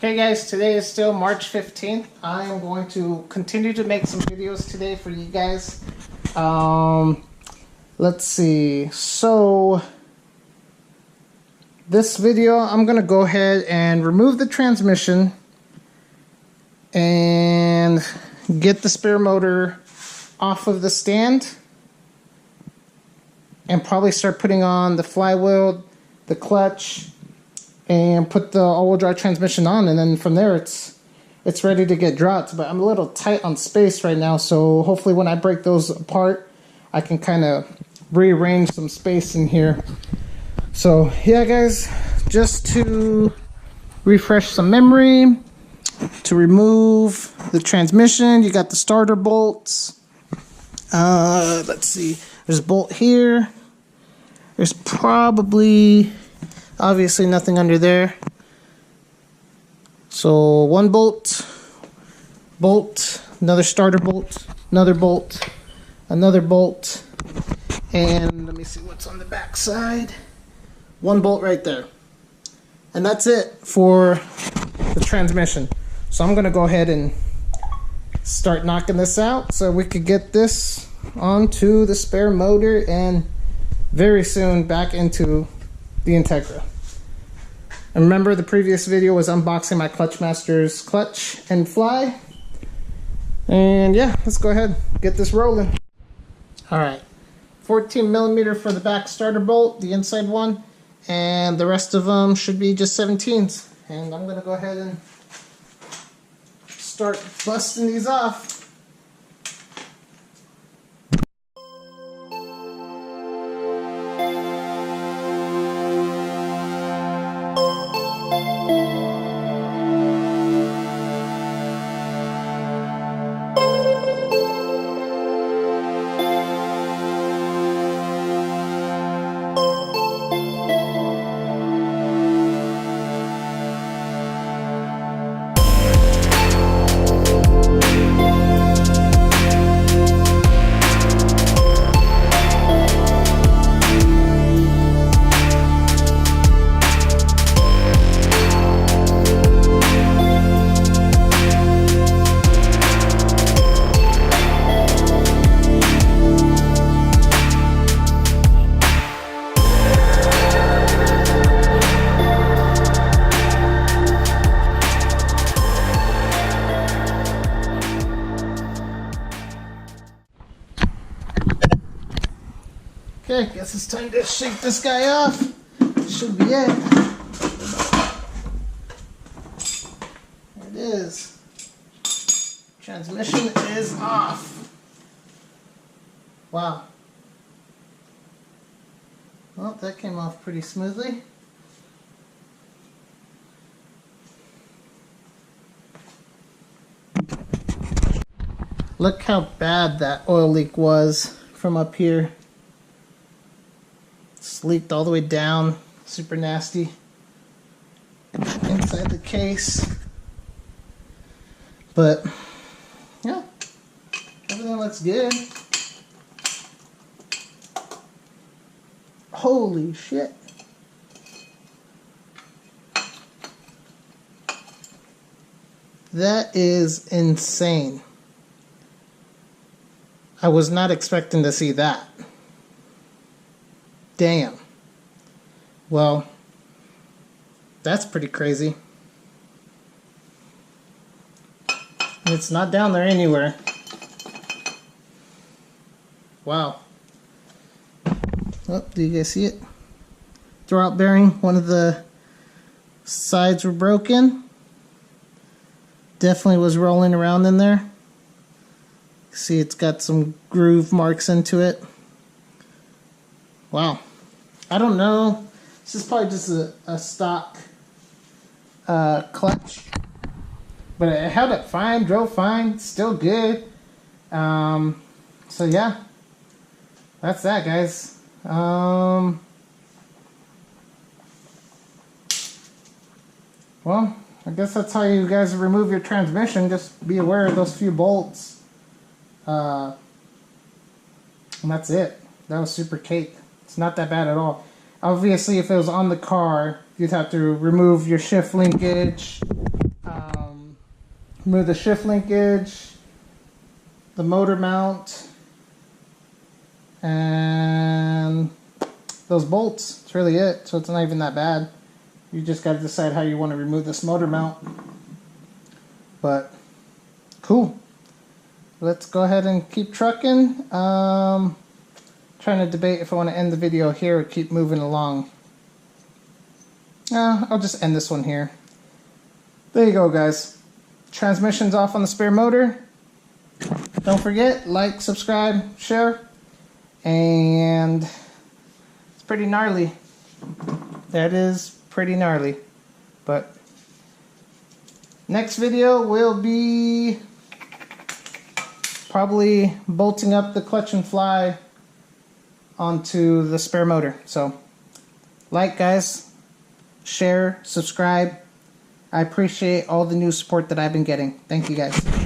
Okay guys, today is still March 15th. I am going to continue to make some videos today for you guys. Let's see. So this video, I'm going to go ahead and remove the transmission and get the spare motor off of the stand and probably start putting on the flywheel, the clutch, and put the all-wheel drive transmission on, and then from there it's ready to get dropped. But I'm a little tight on space right now, so hopefully when I break those apart I can kind of rearrange some space in here. So yeah guys, just to refresh some memory, to remove the transmission, you got the starter bolts. Let's see, there's a bolt here, there's probably obviously nothing under there. So one bolt, another starter bolt, another bolt, another bolt, and let me see what's on the back side. One bolt right there. And that's it for the transmission. So I'm gonna go ahead and start knocking this out so we could get this onto the spare motor and very soon back into the Integra. And remember, the previous video was unboxing my Clutchmaster's clutch and fly. And yeah, let's go ahead and get this rolling. Alright, 14mm for the back starter bolt, the inside one, and the rest of them should be just 17s. And I'm going to go ahead and start busting these off. Okay, guess it's time to shake this guy off. Should be it. There it is. Transmission is off. Wow. Well, that came off pretty smoothly. Look how bad that oil leak was from up here. It's leaked all the way down, super nasty, inside the case. But yeah, everything looks good. Holy shit. That is insane. I was not expecting to see that. Damn. Well, that's pretty crazy. It's not down there anywhere. Wow. Oh, do you guys see it? Throwout bearing, one of the sides were broken. Definitely was rolling around in there. See, it's got some groove marks into it. Wow. I don't know. This is probably just a stock clutch. But it held up fine, drove fine, still good. So yeah. That's that, guys. Well, I guess that's how you guys remove your transmission. Just be aware of those few bolts. And that's it. That was super cake. It's not that bad at all. Obviously, if it was on the car, you'd have to remove your shift linkage, remove the shift linkage, the motor mount, and those bolts. That's really it. So it's not even that bad. You just got to decide how you want to remove this motor mount. But cool. Let's go ahead and keep trucking. Trying to debate if I want to end the video here or keep moving along. I'll just end this one here. There you go, guys. Transmission's off on the spare motor. Don't forget, like, subscribe, share. And it's pretty gnarly. That is pretty gnarly. But next video will be probably bolting up the clutch and fly onto the spare motor. So like, guys, share, subscribe. I appreciate all the new support that I've been getting. Thank you, guys.